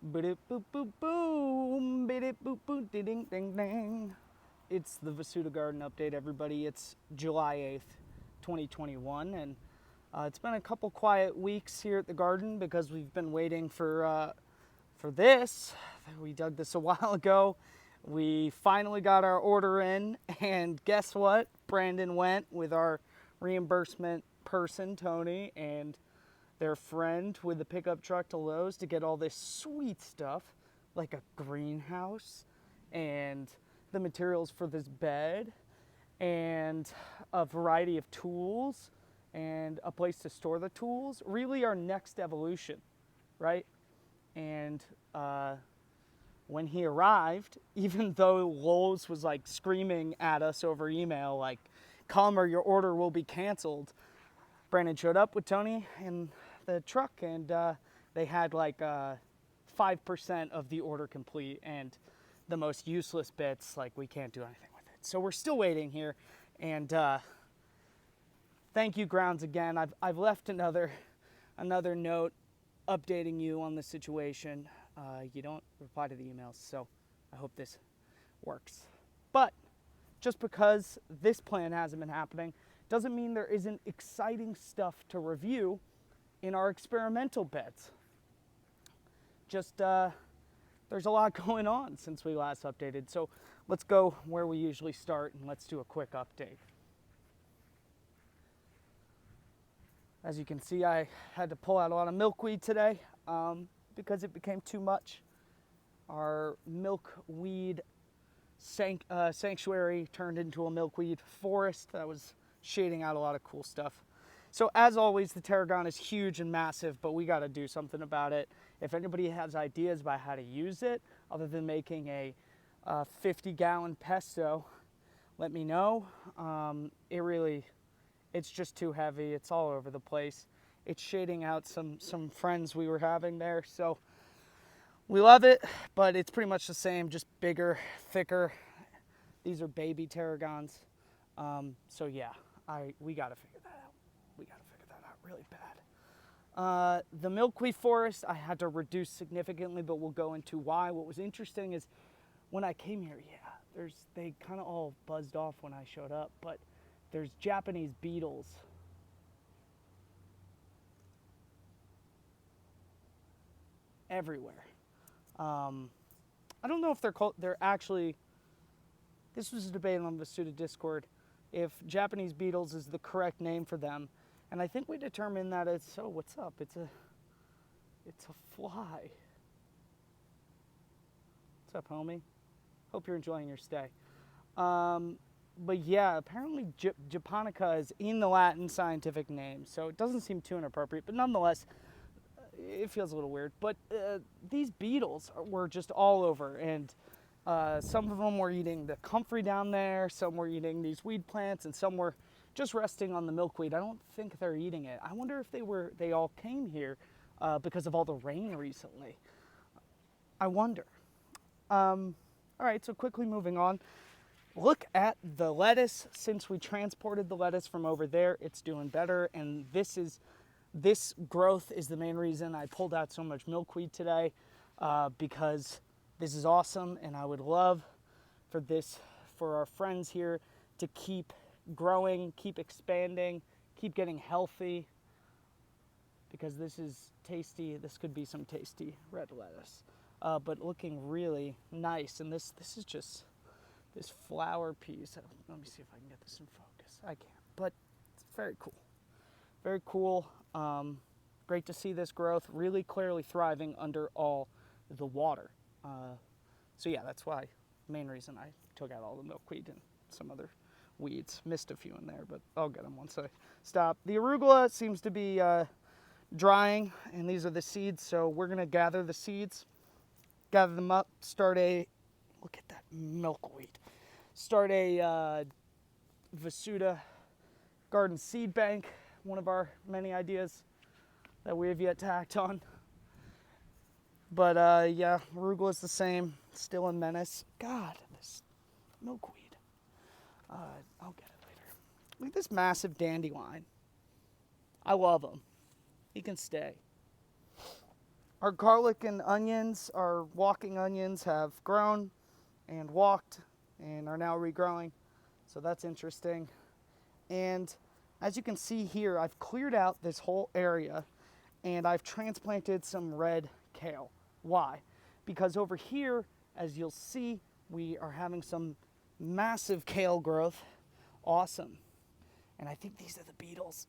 Boop boop boop boom, boop boop boop, ding ding ding. It's the Vasuda Garden update, everybody. It's July 8th, 2021, and it's been a couple quiet weeks here at the garden because we've been waiting for this. We dug this a while ago. We finally got our order in, and guess what? Brandon went with our reimbursement person, Tony, and their friend with the pickup truck to Lowe's to get all this sweet stuff, like a greenhouse and the materials for this bed and a variety of tools and a place to store the tools. Really our next evolution, right? And when he arrived, even though Lowe's was like screaming at us over email, like, come or your order will be canceled, Brandon showed up with Tony in the truck, and they had like 5% of the order complete, and the most useless bits, like, we can't do anything with it. So we're still waiting here, and thank you, Grounds, again. I've left another note updating you on the situation. You don't reply to the emails, so I hope this works. But just because this plan hasn't been happening doesn't mean there isn't exciting stuff to review in our experimental beds. Just there's a lot going on since we last updated, so let's go where we usually start and let's do a quick update. As you can see, I had to pull out a lot of milkweed today because it became too much. Our milkweed sanctuary turned into a milkweed forest that was shading out a lot of cool stuff. So as always, the tarragon is huge and massive, but we got to do something about it. If anybody has ideas about how to use it, other than making a 50-gallon pesto, let me know. It's just too heavy. It's all over the place. It's shading out some friends we were having there. So we love it, but it's pretty much the same, just bigger, thicker. These are baby tarragons. So yeah, we got to figure that out. We got to figure that out really bad. The milkweed forest I had to reduce significantly, but we'll go into why. What was interesting is when I came here, they kind of all buzzed off when I showed up, but there's Japanese beetles everywhere. I don't know if they're actually, this was a debate on the Vasuda Discord, if Japanese beetles is the correct name for them. And I think we determined that it's, oh, what's up? It's a fly. What's up, homie? Hope you're enjoying your stay. But yeah, apparently Japonica is in the Latin scientific name, so it doesn't seem too inappropriate, but nonetheless, it feels a little weird. But these beetles were just all over, and some of them were eating the comfrey down there, some were eating these weed plants, and some were just resting on the milkweed. I don't think they're eating it. I wonder if they all came here because of all the rain recently. I wonder. All right, so quickly moving on. Look at the lettuce. Since we transported the lettuce from over there, it's doing better, and this growth is the main reason I pulled out so much milkweed today, because this is awesome, and I would love for our friends here to keep growing, keep expanding, keep getting healthy, because this is tasty. This could be some tasty red lettuce, but looking really nice. And this is just this flower piece. Let me see if I can get this in focus. I can't, but it's very cool. Very cool. Great to see this growth really clearly thriving under all the water. So yeah, that's why, main reason I took out all the milkweed and some other weeds. Missed a few in there, but I'll get them once I stop. The arugula seems to be drying, and these are the seeds, so we're gonna gather the seeds, gather them up, look at that milkweed, start a Vasuda garden seed bank, one of our many ideas that we have yet to act on. But yeah, arugula is the same, still a menace. God, this milkweed. I'll get it later. Look at this massive dandelion. I love him. He can stay. Our garlic and onions, our walking onions, have grown and walked and are now regrowing. So that's interesting. And as you can see here, I've cleared out this whole area and I've transplanted some red kale. Why? Because over here, as you'll see, we are having some massive kale growth. Awesome. And I think these are the beetles.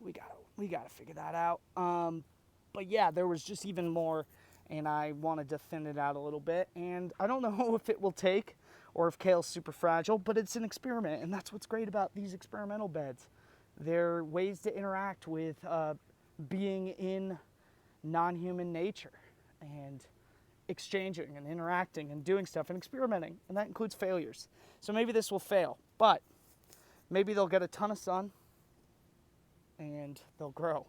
We gotta figure that out. But yeah, there was just even more, and I wanted to thin it out a little bit. And I don't know if it will take, or if kale's super fragile, but it's an experiment, and that's what's great about these experimental beds. They're ways to interact with being in non-human nature, and exchanging and interacting and doing stuff and experimenting, and that includes failures. So maybe this will fail, but maybe they'll get a ton of sun and they'll grow.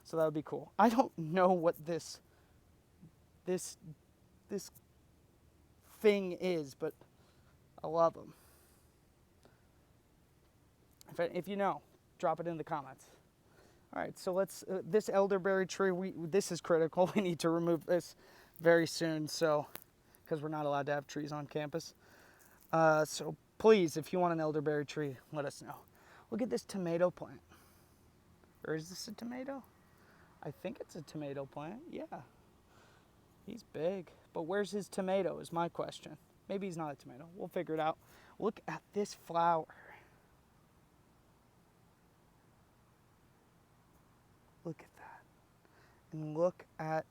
So that would be cool. I don't know what this thing is, but I love them. If you know, drop it in the comments. All right, so let's, this elderberry tree, this is critical. We need to remove this very soon, so, because we're not allowed to have trees on campus. So please, if you want an elderberry tree, let us know. Look at this tomato plant. Or is this a tomato? I think it's a tomato plant, yeah. He's big, but where's his tomato is my question. Maybe he's not a tomato, we'll figure it out. Look at this flower. Look at that. And look at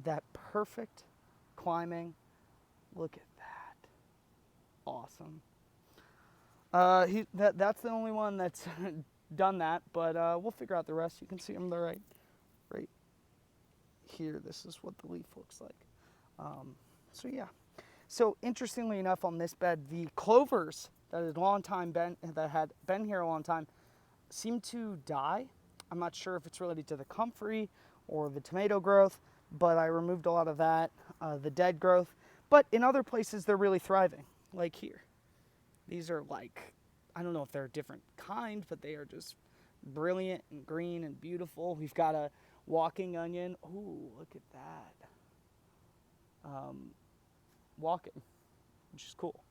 that perfect climbing. Look at that. Awesome. That's the only one that's done that, but we'll figure out the rest. You can see them right here. This is what the leaf looks like. So yeah. So interestingly enough, on this bed, the clovers that had been here a long time seem to die. I'm not sure if it's related to the comfrey or the tomato growth, but I removed a lot of that, the dead growth. But in other places, they're really thriving, like here. These are like, I don't know if they're a different kind, but they are just brilliant and green and beautiful. We've got a walking onion. Ooh, look at that. Walking, which is cool.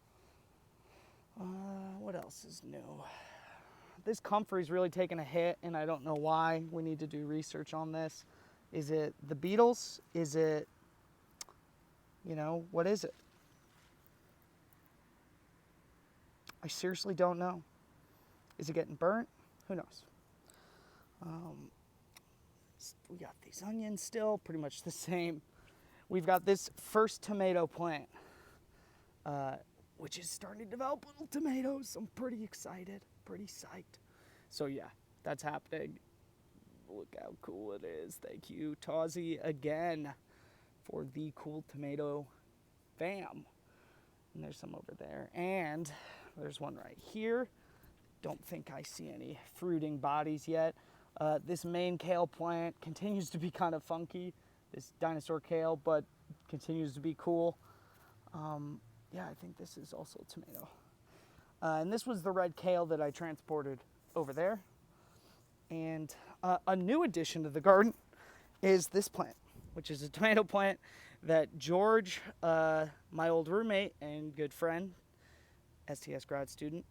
What else is new? This comfrey's really taken a hit, and I don't know why. We need to do research on this. Is it the beetles? Is it, what is it? I seriously don't know. Is it getting burnt? Who knows? We got these onions still, pretty much the same. We've got this first tomato plant, which is starting to develop little tomatoes. I'm pretty excited, pretty psyched. So yeah, that's happening. Look how cool it is. Thank you, Tawzy, again, for the cool tomato fam. And there's some over there. And there's one right here. Don't think I see any fruiting bodies yet. This main kale plant continues to be kind of funky. This dinosaur kale, but continues to be cool. Yeah, I think this is also a tomato. And this was the red kale that I transported over there. And a new addition to the garden is this plant, which is a tomato plant that George, my old roommate and good friend, STS grad student,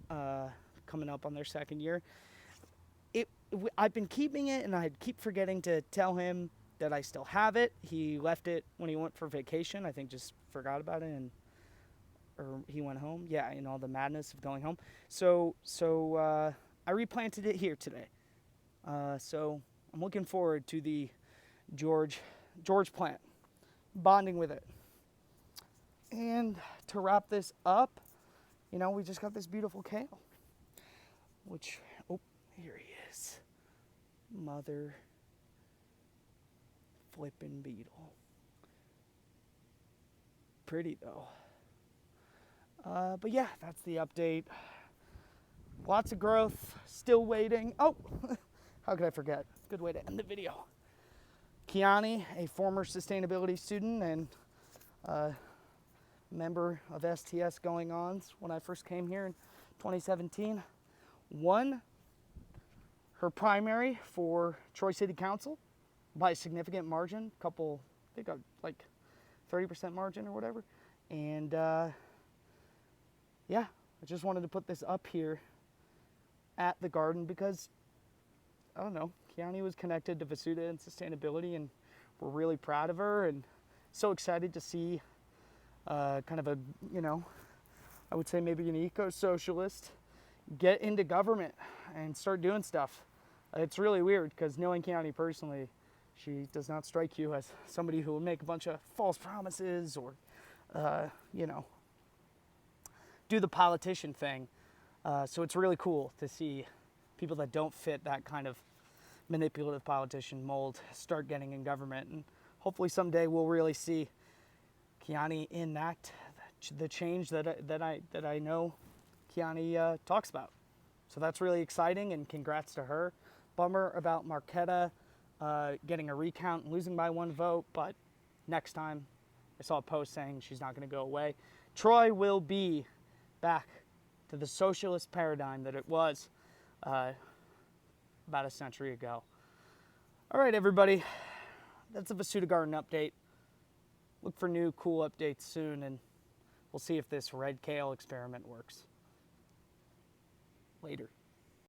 coming up on their second year, I've been keeping it, and I keep forgetting to tell him that I still have it. He left it when he went for vacation. I think just forgot about it, or he went home. Yeah, all the madness of going home. So I replanted it here today. So I'm looking forward to the George plant, bonding with it. And to wrap this up, we just got this beautiful kale, which, here he is. Mother flippin' beetle. Pretty though. But yeah, that's the update. Lots of growth, still waiting. Oh, how could I forget? Good way to end the video. Kiani, a former sustainability student and member of STS going ons when I first came here in 2017, won her primary for Troy City Council by a significant margin, I think like 30% margin or whatever. And yeah, I just wanted to put this up here at the garden because, I don't know, Kiani was connected to Vasuda and sustainability, and we're really proud of her and so excited to see kind of a, I would say maybe an eco-socialist get into government and start doing stuff. It's really weird because knowing Kiani personally, she does not strike you as somebody who will make a bunch of false promises or, do the politician thing. So it's really cool to see people that don't fit that kind of manipulative politician mold start getting in government. And hopefully someday we'll really see Kiani enact the change that I know Kiani talks about. So that's really exciting, and congrats to her. Bummer about Marquetta getting a recount and losing by 1 vote, but next time, I saw a post saying she's not going to go away. Troy will be back to the socialist paradigm that it was about a century ago. All right, everybody, that's a Vasuda Garden update. Look for new cool updates soon, and we'll see if this red kale experiment works. Later.